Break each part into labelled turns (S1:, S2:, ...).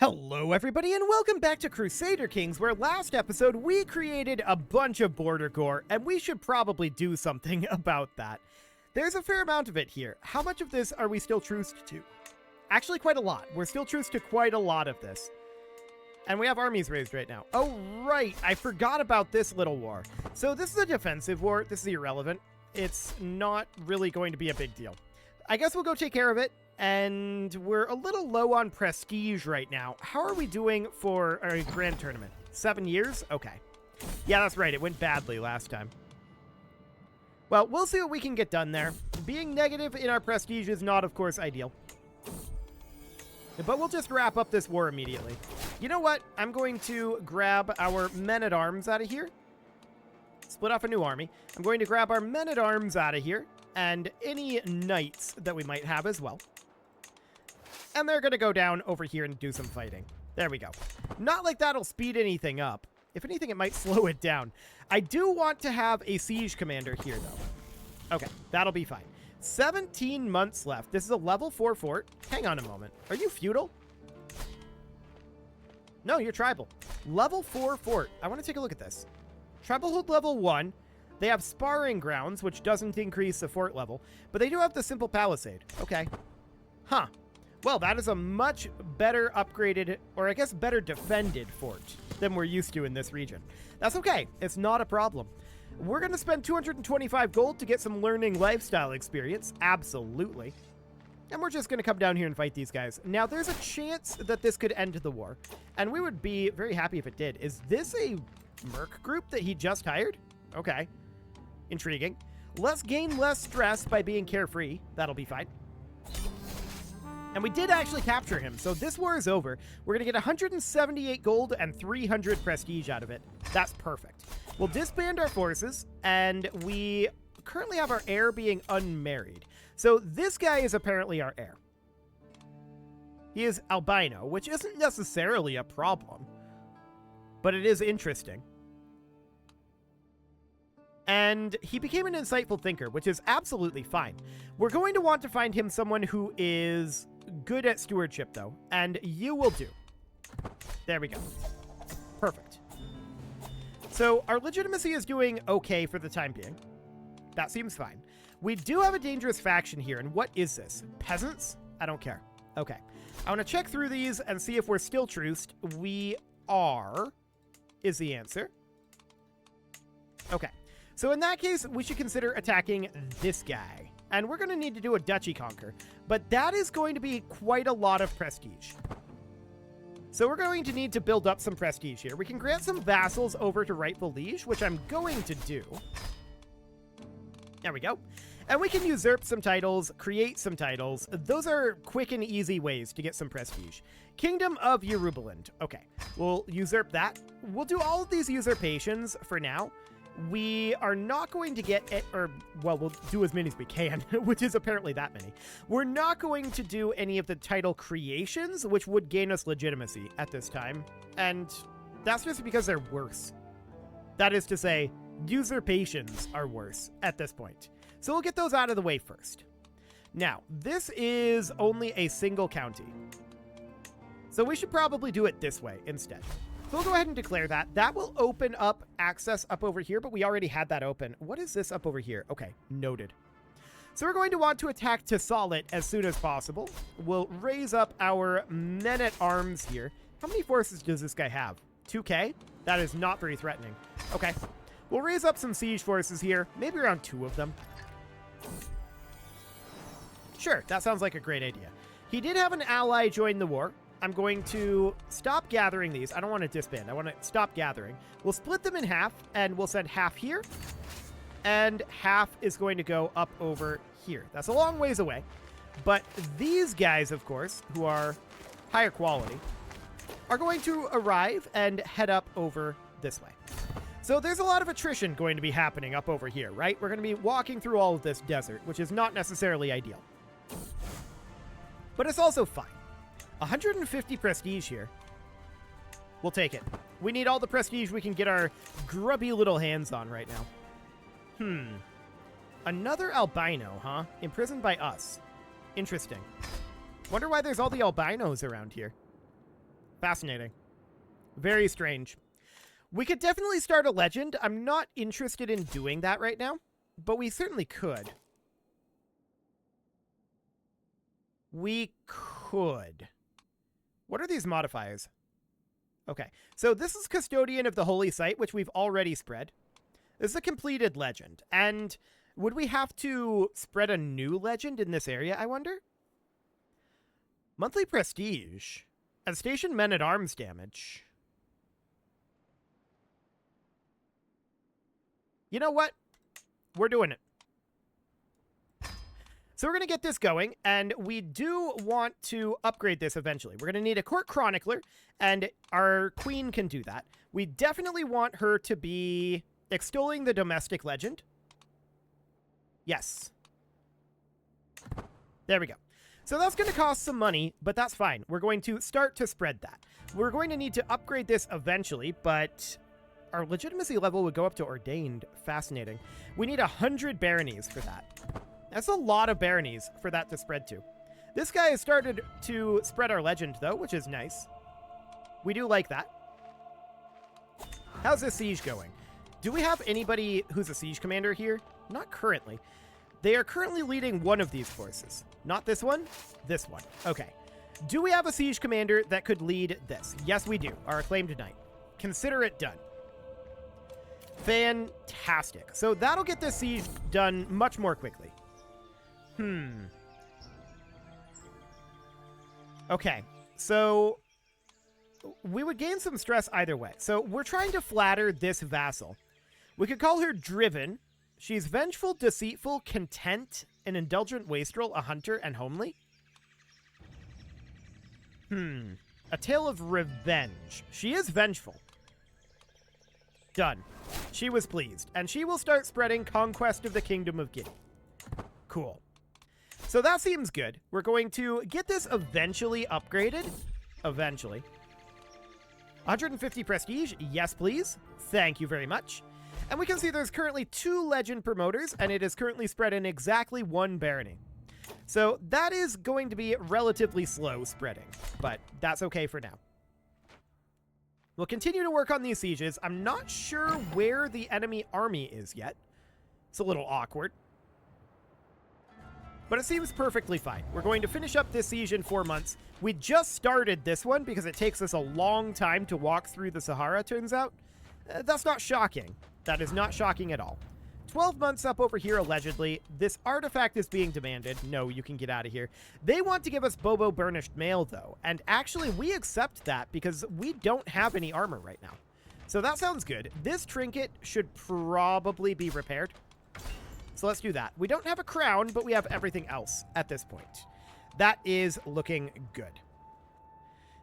S1: Hello everybody and welcome back to Crusader Kings, where last episode we created a bunch of border gore, and we should probably do something about that. There's a fair amount of it here. How much of this are we still truced to? Actually quite a lot. We're still truced to quite a lot of this. And we have armies raised right now. Oh right, I forgot about this little war. So this is a defensive war. This is irrelevant. It's not really going to be a big deal. I guess we'll go take care of it. And we're a little low on prestige right now. How are we doing for a grand tournament? 7 years? Okay. Yeah, that's right. It went badly last time. Well, we'll see what we can get done there. Being negative in our prestige is not, of course, ideal. But we'll just wrap up this war immediately. You know what? I'm going to grab our men-at-arms out of here. Split off a new army. I'm going to grab our men-at-arms out of here. And any knights that we might have as well. And they're going to go down over here and do some fighting. There we go. Not like that'll speed anything up. If anything, it might slow it down. I do want to have a siege commander here, though. Okay, that'll be fine. 17 months left. This is a level 4 fort. Hang on a moment. Are you feudal? No, you're tribal. Level 4 fort. I want to take a look at this. Tribal hold level 1. They have sparring grounds, which doesn't increase the fort level, but they do have the simple palisade. Okay. Huh. Well, that is a much better upgraded, or I guess better defended fort than we're used to in this region. That's okay. It's not a problem. We're going to spend 225 gold to get some learning lifestyle experience. Absolutely. And we're just going to come down here and fight these guys. Now, there's a chance that this could end the war, and we would be very happy if it did. Is this a merc group that he just hired? Okay. Intriguing. Let's gain less stress by being carefree. That'll be fine. And we did actually capture him, so this war is over. We're going to get 178 gold and 300 prestige out of it. That's perfect. We'll disband our forces, and we currently have our heir being unmarried. So this guy is apparently our heir. He is albino, which isn't necessarily a problem, but it is interesting. And he became an insightful thinker, which is absolutely fine. We're going to want to find him someone who is good at stewardship, though, and you will do. There we go. Perfect. So our legitimacy is doing okay for the time being. That seems fine. We do have a dangerous faction here, and what is this? Peasants? I don't care. Okay. I want to check through these and see if we're still truced. We are, is the answer. Okay. So in that case, we should consider attacking this guy. And we're going to need to do a duchy conquer. But that is going to be quite a lot of prestige. So we're going to need to build up some prestige here. We can grant some vassals over to rightful liege, which I'm going to do. There we go. And we can usurp some titles, create some titles. Those are quick and easy ways to get some prestige. Kingdom of Yerubaland. Okay, we'll usurp that. We'll do all of these usurpations for now. We are not going to get it, or, well, we'll do as many as we can, which is apparently that many. We're not going to do any of the title creations, which would gain us legitimacy at this time. And that's just because they're worse. That is to say, usurpations are worse at this point. So we'll get those out of the way first. Now, this is only a single county. So we should probably do it this way instead. So we'll go ahead and declare that. That will open up access up over here, but we already had that open. What is this up over here? Okay, noted. So we're going to want to attack Tassalit as soon as possible. We'll raise up our men-at-arms here. How many forces does this guy have? 2K? That is not very threatening. Okay. We'll raise up some siege forces here. Maybe around 2 of them. Sure, that sounds like a great idea. He did have an ally join the war. I'm going to stop gathering these. I don't want to disband. I want to stop gathering. We'll split them in half, and we'll send half here, and half is going to go up over here. That's a long ways away. But these guys, of course, who are higher quality, are going to arrive and head up over this way. So there's a lot of attrition going to be happening up over here, right? We're going to be walking through all of this desert, which is not necessarily ideal. But it's also fine. 150 prestige here. We'll take it. We need all the prestige we can get our grubby little hands on right now. Another albino, huh? Imprisoned by us. Interesting. Wonder why there's all the albinos around here. Fascinating. Very strange. We could definitely start a legend. I'm not interested in doing that right now, but we certainly could. We could. What are these modifiers? Okay, so this is Custodian of the Holy Site, which we've already spread. This is a completed legend. And would we have to spread a new legend in this area, I wonder? Monthly prestige. And station men-at-arms damage. You know what? We're doing it. So we're going to get this going, and we do want to upgrade this eventually. We're going to need a court chronicler, and our queen can do that. We definitely want her to be extolling the domestic legend. Yes. There we go. So that's going to cost some money, but that's fine. We're going to start to spread that. We're going to need to upgrade this eventually, but our legitimacy level would go up to ordained. Fascinating. We need 100 baronies for that. That's a lot of baronies for that to spread to. This guy has started to spread our legend, though, which is nice. We do like that. How's this siege going? Do we have anybody who's a siege commander here? Not currently. They are currently leading one of these forces. Not this one, this one. Okay. Do we have a siege commander that could lead this? Yes, we do. Our acclaimed knight. Consider it done. Fantastic. So that'll get this siege done much more quickly. Okay, so we would gain some stress either way. So we're trying to flatter this vassal. We could call her Driven. She's vengeful, deceitful, content, an indulgent wastrel, a hunter, and homely. A tale of revenge. She is vengeful. Done. She was pleased. And she will start spreading Conquest of the Kingdom of Guinea. Cool. So that seems good. We're going to get this eventually upgraded. Eventually. 150 prestige. Yes, please. Thank you very much. And we can see there's currently 2 legend promoters, and it is currently spread in exactly 1 barony. So that is going to be relatively slow spreading, but that's okay for now. We'll continue to work on these sieges. I'm not sure where the enemy army is yet. It's a little awkward. But it seems perfectly fine. We're going to finish up this siege in 4 months. We just started this one because it takes us a long time to walk through the Sahara, turns out. That's not shocking. That is not shocking at all. 12 months up over here, allegedly. This artifact is being demanded. No, you can get out of here. They want to give us Bobo Burnished Mail, though. And actually, we accept that because we don't have any armor right now. So that sounds good. This trinket should probably be repaired. So let's do that. We don't have a crown, but we have everything else at this point. That is looking good.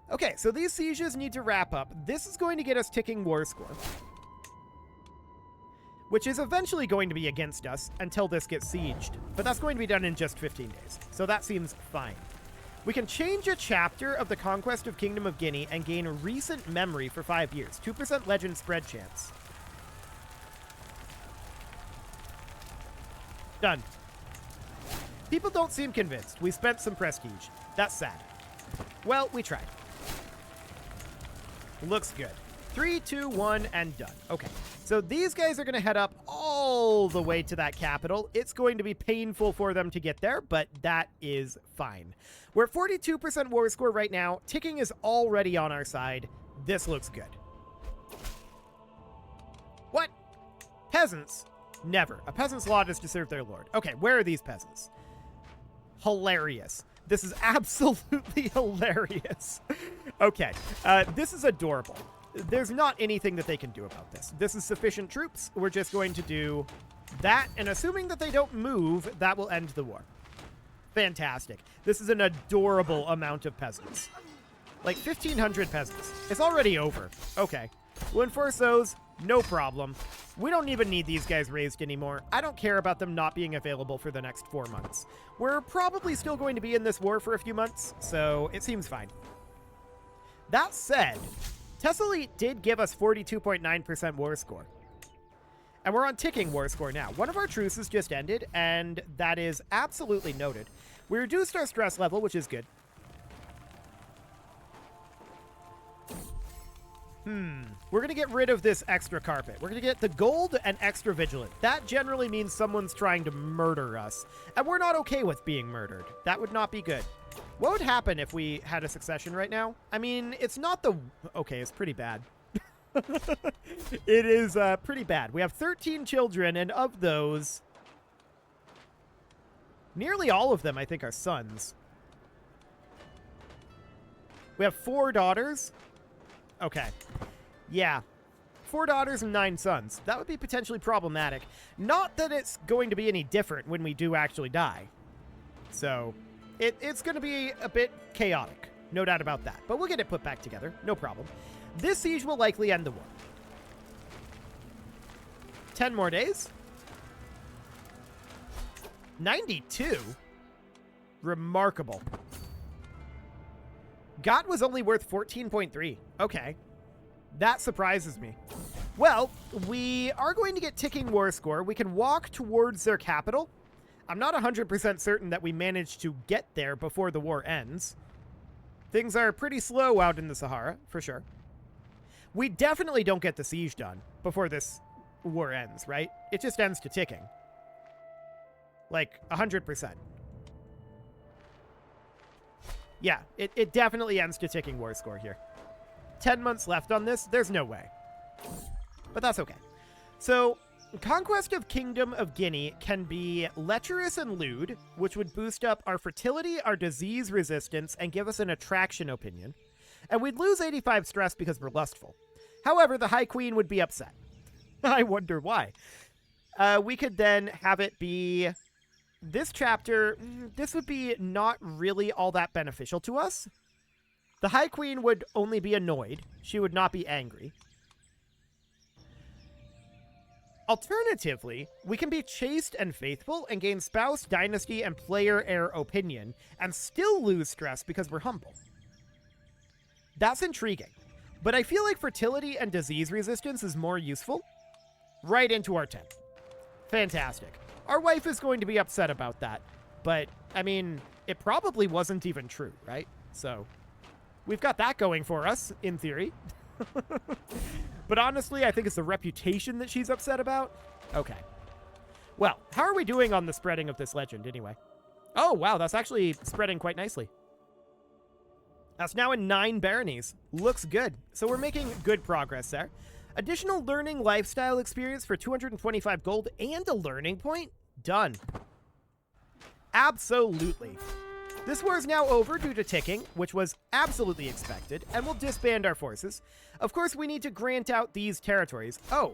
S1: Okay, so these sieges need to wrap up. This is going to get us ticking war score, which is eventually going to be against us until this gets sieged. But that's going to be done in just 15 days. So that seems fine. We can change a chapter of the Conquest of Kingdom of Guinea and gain recent memory for 5 years. 2% legend spread chance. Done. People don't seem convinced. We spent some prestige. That's sad. Well, we tried. Looks good. 3, 2, 1, and done. Okay. So these guys are going to head up all the way to that capital. It's going to be painful for them to get there, but that is fine. We're at 42% war score right now. Ticking is already on our side. This looks good. What? Peasants? Never. A peasant's lot is to serve their lord. Okay, where are these peasants? Hilarious. This is absolutely hilarious. Okay, this is adorable. There's not anything that they can do about this. This is sufficient troops. We're just going to do that, and assuming that they don't move, that will end the war. Fantastic. This is an adorable amount of peasants. Like 1,500 peasants. It's already over. Okay. We'll enforce those. No problem. We don't even need these guys raised anymore. I don't care about them not being available for the next 4 months. We're probably still going to be in this war for a few months, so it seems fine. That said, Tessalite did give us 42.9% war score. And we're on ticking war score now. One of our truces just ended, and that is absolutely noted. We reduced our stress level, which is good. We're going to get rid of this extra carpet. We're going to get the gold and extra vigilant. That generally means someone's trying to murder us. And we're not okay with being murdered. That would not be good. What would happen if we had a succession right now? I mean, it's not the... Okay, it's pretty bad. It is pretty bad. We have 13 children, and of those... Nearly all of them, I think, are sons. We have 4 daughters. Okay. Yeah. 4 daughters and 9 sons. That would be potentially problematic. Not that it's going to be any different when we do actually die. So, it's going to be a bit chaotic. No doubt about that. But we'll get it put back together. No problem. This siege will likely end the war. 10 more days. 92? Remarkable. God was only worth 14.3. Okay. That surprises me. Well, we are going to get ticking war score. We can walk towards their capital. I'm not 100% certain that we managed to get there before the war ends. Things are pretty slow out in the Sahara, for sure. We definitely don't get the siege done before this war ends, right? It just ends to ticking. Like, 100%. Yeah, it definitely ends to ticking war score here. 10 months left on this? There's no way. But that's okay. So, Conquest of Kingdom of Guinea can be lecherous and lewd, which would boost up our fertility, our disease resistance, and give us an attraction opinion. And we'd lose 85 stress because we're lustful. However, the High Queen would be upset. I wonder why. We could then have it be... This chapter, this would be not really all that beneficial to us. The High Queen would only be annoyed. She would not be angry. Alternatively, we can be chaste and faithful and gain spouse, dynasty, and player heir opinion, and still lose stress because we're humble. That's intriguing. But I feel like fertility and disease resistance is more useful. Right into our 10. Fantastic. Our wife is going to be upset about that. But, I mean, it probably wasn't even true, right? So, we've got that going for us, in theory. But honestly, I think it's the reputation that she's upset about. Okay. Well, how are we doing on the spreading of this legend, anyway? Oh, wow, that's actually spreading quite nicely. That's now in 9 baronies. Looks good. So we're making good progress there. Additional learning lifestyle experience for 225 gold and a learning point? Done. Absolutely. This war is now over due to ticking, which was absolutely expected, and we'll disband our forces. Of course, we need to grant out these territories. Oh,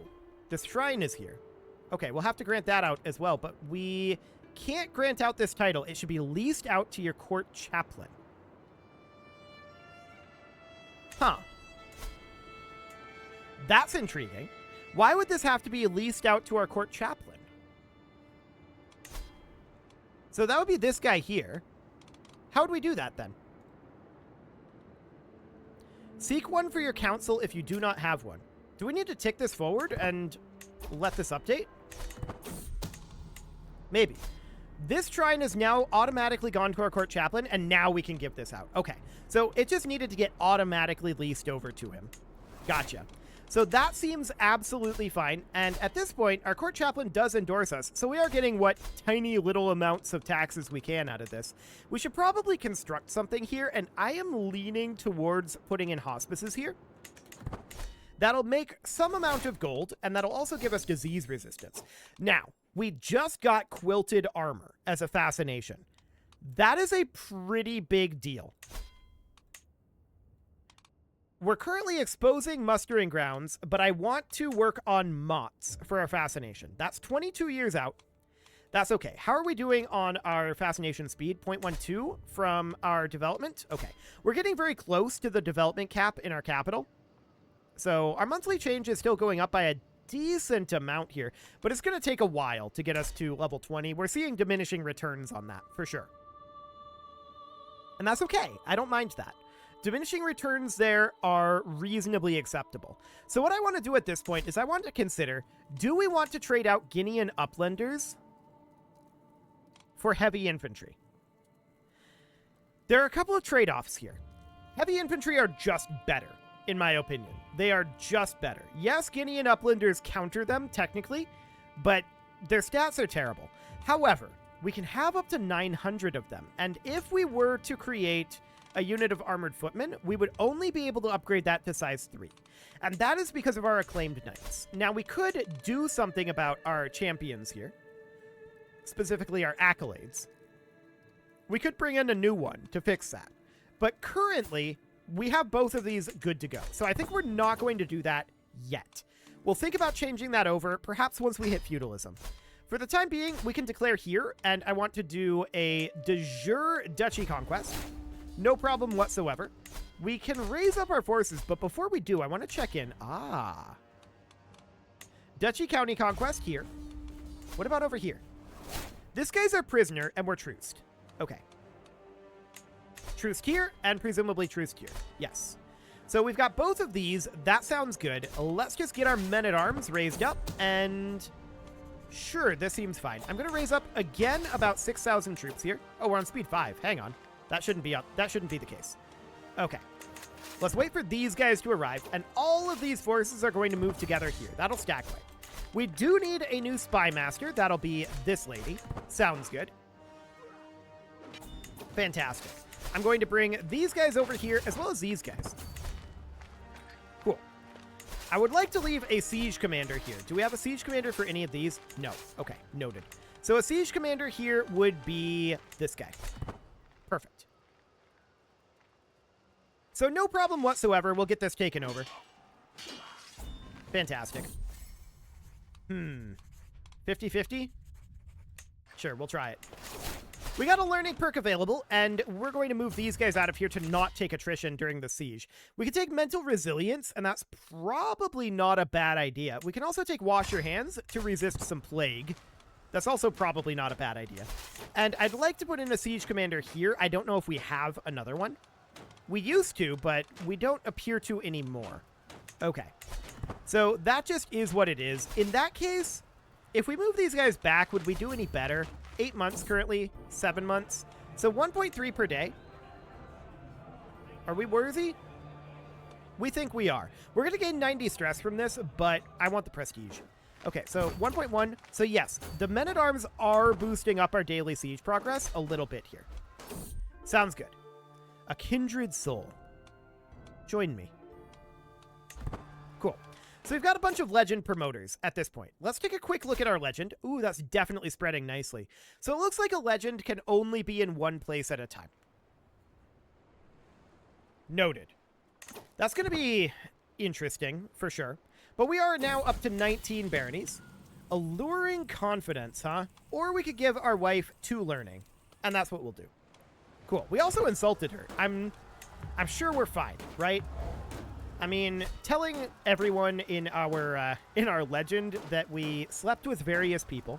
S1: this shrine is here. Okay, we'll have to grant that out as well, but we can't grant out this title. It should be leased out to your court chaplain. Huh. That's intriguing. Why would this have to be leased out to our court chaplain? So that would be this guy here. How would we do that then? Seek one for your council if you do not have one. Do we need to tick this forward and let this update? Maybe. This shrine is now automatically gone to our court chaplain, and now we can give this out. Okay, so it just needed to get automatically leased over to him. Gotcha. So that seems absolutely fine, and at this point, our court chaplain does endorse us, so we are getting what tiny little amounts of taxes we can out of this. We should probably construct something here, and I am leaning towards putting in hospices here. That'll make some amount of gold, and that'll also give us disease resistance. Now, we just got quilted armor as a fascination. That is a pretty big deal. We're currently exposing mustering grounds, but I want to work on mots for our fascination. That's 22 years out. That's okay. How are we doing on our fascination speed? 0.12 from our development? Okay. We're getting very close to the development cap in our capital. So our monthly change is still going up by a decent amount here, but it's going to take a while to get us to level 20. We're seeing diminishing returns on that, for sure. And that's okay. I don't mind that. Diminishing returns there are reasonably acceptable. So what I want to do at this point is I want to consider, do we want to trade out Guinean uplanders for heavy infantry? There are a couple of trade-offs here. Heavy infantry are just better. in my opinion. They are just better. Yes, Guinean Uplanders counter them, technically, but their stats are terrible. However, we can have up to 900 of them, and if we were to create a unit of armored footmen, we would only be able to upgrade that to size 3. And that is because of our acclaimed knights. Now, we could do something about our champions here, specifically our accolades. We could bring in a new one to fix that. But currently, we have both of these good to go. So I think we're not going to do that yet. We'll think about changing that over, perhaps once we hit feudalism. For the time being, we can declare here, and I want to do a de jure duchy conquest. No problem whatsoever. We can raise up our forces, but before we do, I want to check in. Duchy county conquest here. What about over here? This guy's our prisoner, and we're truced. Okay. Truced here, and presumably truced here. Yes. So we've got both of these. That sounds good. Let's just get our men-at-arms raised up, and sure, this seems fine. I'm going to raise up again about 6,000 troops here. Oh, we're on speed 5. Hang on. That shouldn't be the case. Okay. Let's wait for these guys to arrive, and all of these forces are going to move together here. That'll stack way. We do need a new spy master. That'll be this lady. Sounds good. Fantastic. I'm going to bring these guys over here as well as these guys. Cool. I would like to leave a siege commander here. Do we have a siege commander for any of these? No. Okay, noted. So a siege commander here would be this guy. Perfect. So no problem whatsoever. We'll get this taken over. Fantastic. 50-50? Sure, we'll try it. We got a learning perk available, and we're going to move these guys out of here to not take attrition during the siege. We can take mental resilience, and that's probably not a bad idea. We can also take wash your hands to resist some plague. That's also probably not a bad idea. And I'd like to put in a siege commander here. I don't know if we have another one. We used to, but we don't appear to anymore. Okay. So that just is what it is. In that case, if we move these guys back, would we do any better? 8 months currently, 7 months. So 1.3 per day. Are we worthy? We think we are. We're going to gain 90 stress from this, but I want the prestige. Okay, so 1.1. So yes, the men-at-arms are boosting up our daily siege progress a little bit here. Sounds good. A kindred soul. Join me. Cool. So we've got a bunch of legend promoters at this point. Let's take a quick look at our legend. Ooh, that's definitely spreading nicely. So it looks like a legend can only be in one place at a time. Noted. That's going to be interesting, for sure. But we are now up to 19 baronies. Alluring confidence, huh? Or we could give our wife 2 learning. And that's what we'll do. Cool. We also insulted her. I'm sure we're fine, right? I mean, telling everyone in our legend that we slept with various people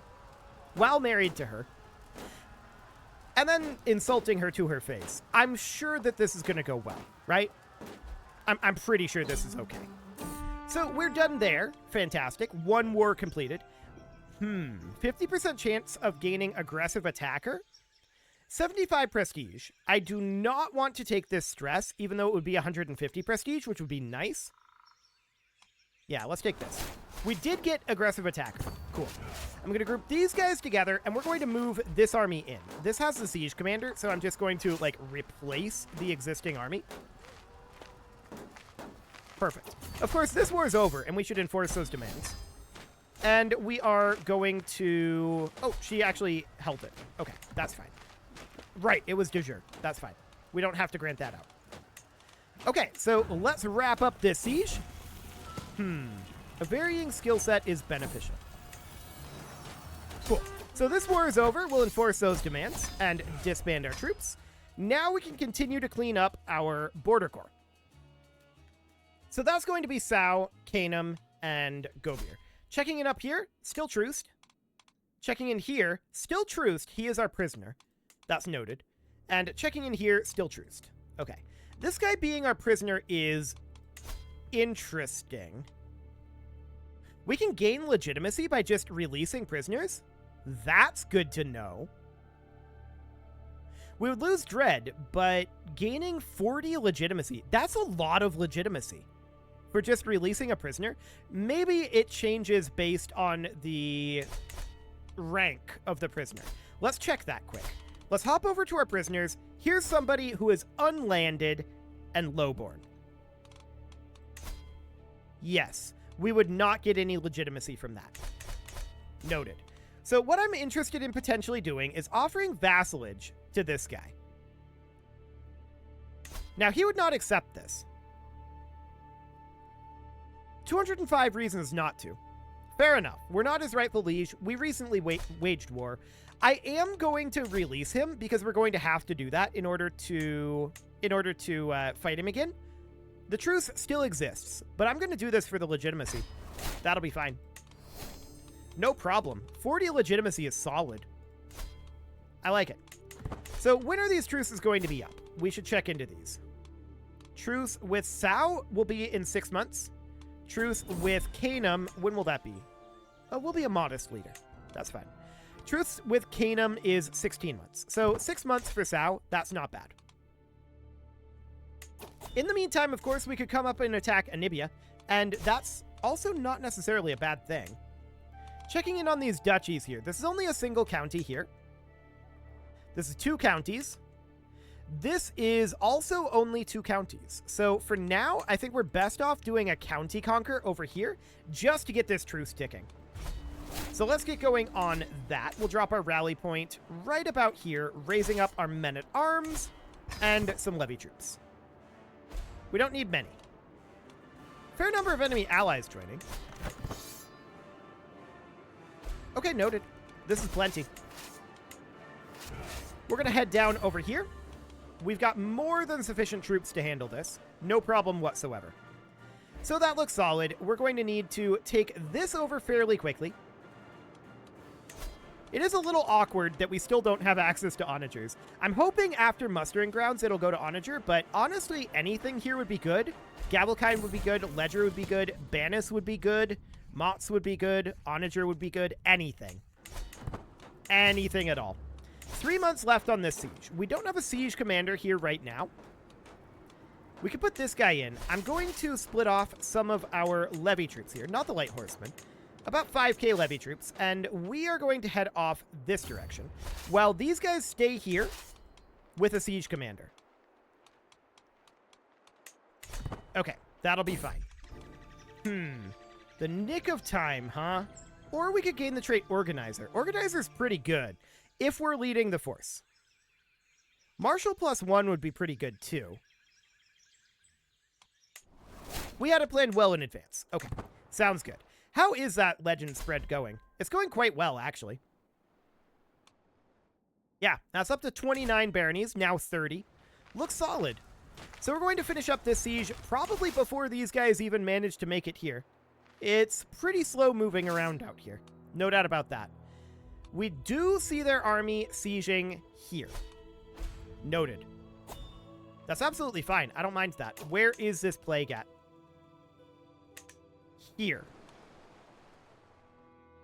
S1: while married to her, and then insulting her to her face. I'm sure that this is going to go well, right? I'm pretty sure this is okay. So we're done there. Fantastic. 1 war completed. 50% chance of gaining aggressive attacker. 75 prestige. I do not want to take this stress, even though it would be 150 prestige, which would be nice. Yeah, let's take this. We did get aggressive attacker. Cool. I'm going to group these guys together, and we're going to move this army in. This has the siege commander, so I'm just going to, like, replace the existing army. Perfect. Of course, this war is over, and we should enforce those demands. And we are going to... Oh, she actually held it. Okay, that's fine. Right, it was de jure. That's fine. We don't have to grant that out. Okay, so let's wrap up this siege. A varying skill set is beneficial. Cool. So this war is over. We'll enforce those demands and disband our troops. Now we can continue to clean up our border corps. So that's going to be Sao, Canum, and Govir. Checking in up here, still truced. Checking in here, still truced. He is our prisoner. That's noted. And checking in here, still truced. Okay. This guy being our prisoner is interesting. We can gain legitimacy by just releasing prisoners? That's good to know. We would lose dread, but gaining 40 legitimacy. That's a lot of legitimacy for just releasing a prisoner. Maybe it changes based on the rank of the prisoner. Let's check that quick. Let's hop over to our prisoners. Here's somebody who is unlanded and lowborn. Yes, we would not get any legitimacy from that. Noted. So what I'm interested in potentially doing is offering vassalage to this guy. Now, he would not accept this. 205 reasons not to. Fair enough. We're not his rightful liege. We recently waged war. I am going to release him because we're going to have to do that in order to fight him again. The truce still exists, but I'm going to do this for the legitimacy. That'll be fine. No problem. 40 legitimacy is solid. I like it. So when are these truces going to be up? We should check into these. Truce with Sao will be in 6 months. Truce with Canum, when will that be? We'll be a modest leader. That's fine. Truce with Canum is 16 months. So 6 months for Sao, that's not bad. In the meantime, of course, we could come up and attack Anibia, and that's also not necessarily a bad thing. Checking in on these duchies here. This is only a single county here. This is 2 counties. This is also only 2 counties. So for now, I think we're best off doing a county conquer over here just to get this truce ticking. So let's get going on that. We'll drop our rally point right about here, raising up our men-at-arms and some levy troops. We don't need many. Fair number of enemy allies joining. Okay, noted. This is plenty. We're going to head down over here. We've got more than sufficient troops to handle this. No problem whatsoever. So that looks solid. We're going to need to take this over fairly quickly. It is a little awkward that we still don't have access to onagers. I'm hoping after mustering grounds it'll go to onager, but honestly, anything here would be good. Gavelkind would be good. Ledger would be good. Banis would be good. Mott's would be good. Onager would be good. Anything. Anything at all. 3 months left on this siege. We don't have a siege commander here right now. We could put this guy in. I'm going to split off some of our levy troops here. Not the light horsemen. About 5k levy troops. And we are going to head off this direction, while these guys stay here with a siege commander. Okay, that'll be fine. The nick of time, huh? Or we could gain the trait Organizer. Organizer's pretty good if we're leading the force. Marshal +1 would be pretty good too. We had it planned well in advance. Okay, sounds good. How is that legend spread going? It's going quite well, actually. Yeah, that's up to 29 baronies, now 30. Looks solid. So we're going to finish up this siege probably before these guys even manage to make it here. It's pretty slow moving around out here. No doubt about that. We do see their army sieging here. Noted. That's absolutely fine. I don't mind that. Where is this plague at? Here.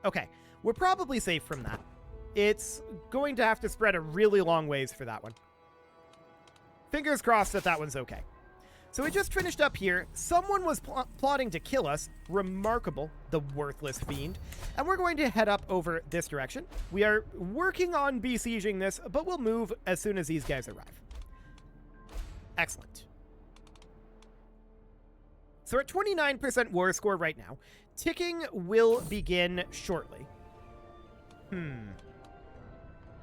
S1: Okay. We're probably safe from that. It's going to have to spread a really long ways for that one. Fingers crossed that that one's okay. So we just finished up here. Someone was plotting to kill us. Remarkable, the worthless fiend. And we're going to head up over this direction. We are working on besieging this, but we'll move as soon as these guys arrive. Excellent. So we're at 29% war score right now. Ticking will begin shortly.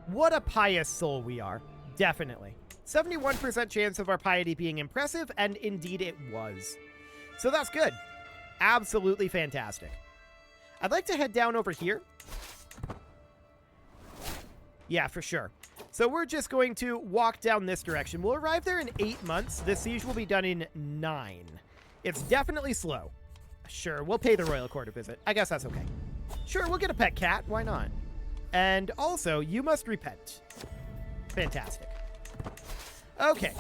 S1: What a pious soul we are. Definitely. 71% chance of our piety being impressive, and indeed it was. So that's good. Absolutely fantastic. I'd like to head down over here. Yeah, for sure. So we're just going to walk down this direction. We'll arrive there in 8 months. This siege will be done in 9. It's definitely slow. Sure, we'll pay the royal court a visit. I guess that's okay. Sure, we'll get a pet cat. Why not? And also, you must repent. Fantastic. Okay.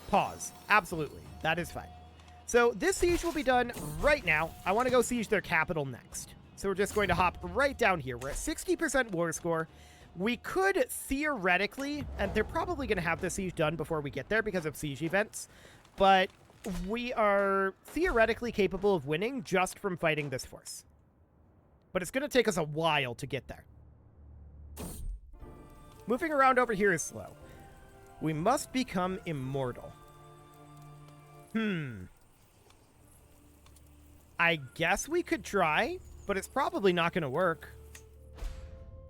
S1: Pause. Absolutely. That is fine. So this siege will be done right now. I want to go siege their capital next. So we're just going to hop right down here. We're at 60% war score. We could theoretically, and they're probably going to have the siege done before we get there because of siege events, but we are theoretically capable of winning just from fighting this force. But it's going to take us a while to get there. Moving around over here is slow. We must become immortal. I guess we could try, but it's probably not going to work.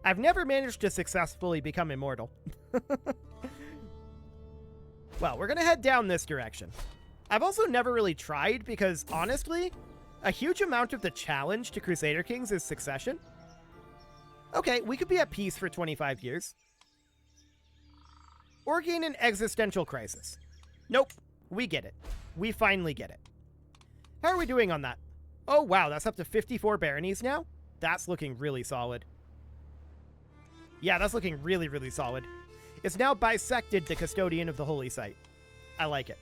S1: I've never managed to successfully become immortal. Well, we're going to head down this direction. I've also never really tried because, honestly, a huge amount of the challenge to Crusader Kings is succession. Okay, we could be at peace for 25 years. Or gain an existential crisis. Nope, we get it. We finally get it. How are we doing on that? Oh, wow, that's up to 54 baronies now? That's looking really solid. Yeah, that's looking really, really solid. It's now bisected the custodian of the holy site. I like it.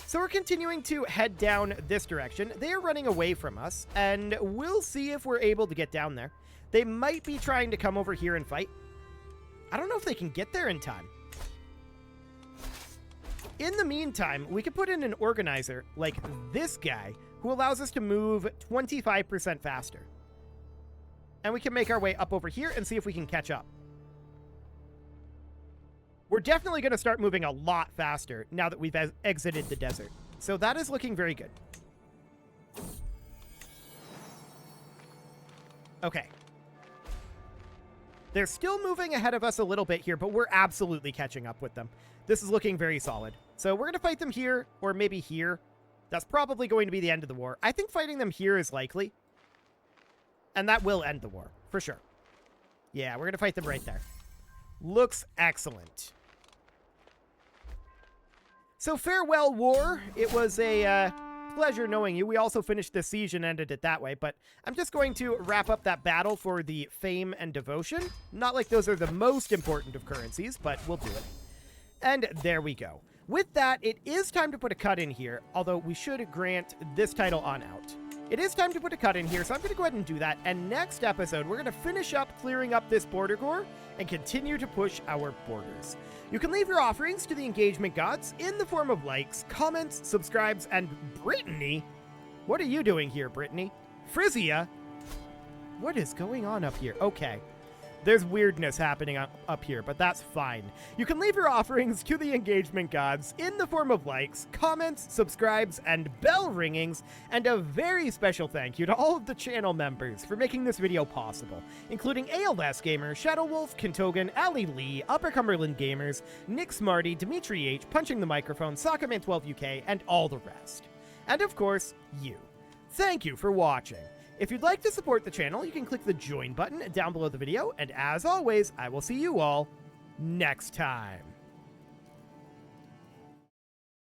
S1: So we're continuing to head down this direction. They are running away from us, and we'll see if we're able to get down there. They might be trying to come over here and fight. I don't know if they can get there in time. In the meantime, we could put in an organizer like this guy who allows us to move 25% faster. And we can make our way up over here and see if we can catch up. We're definitely going to start moving a lot faster now that we've exited the desert. So that is looking very good. Okay. They're still moving ahead of us a little bit here, but we're absolutely catching up with them. This is looking very solid. So we're going to fight them here, or maybe here. That's probably going to be the end of the war. I think fighting them here is likely. And that will end the war, for sure. Yeah, we're going to fight them right there. Looks excellent. So farewell, war. It was a pleasure knowing you. We also finished the siege and ended it that way, but I'm just going to wrap up that battle for the fame and devotion. Not like those are the most important of currencies, but we'll do it. And there we go. With that, it is time to put a cut in here, although we should grant this title on out. It is time to put a cut in here, so I'm going to go ahead and do that. And next episode, we're going to finish up clearing up this border gore and continue to push our borders. You can leave your offerings to the engagement gods in the form of likes, comments, subscribes, and Brittany. What are you doing here, Brittany? Frisia? What is going on up here? Okay. There's weirdness happening up here, but that's fine. You can leave your offerings to the engagement gods in the form of likes, comments, subscribes, and bell ringings, and a very special thank you to all of the channel members for making this video possible, including ALS Gamer, Shadow Wolf, Kintogan, Ali Lee, Upper Cumberland Gamers, Nick Smarty, Dimitri H, Punching the Microphone, Soccerman12UK, and all the rest. And of course, you. Thank you for watching. If you'd like to support the channel, you can click the join button down below the video, and as always, I will see you all next time.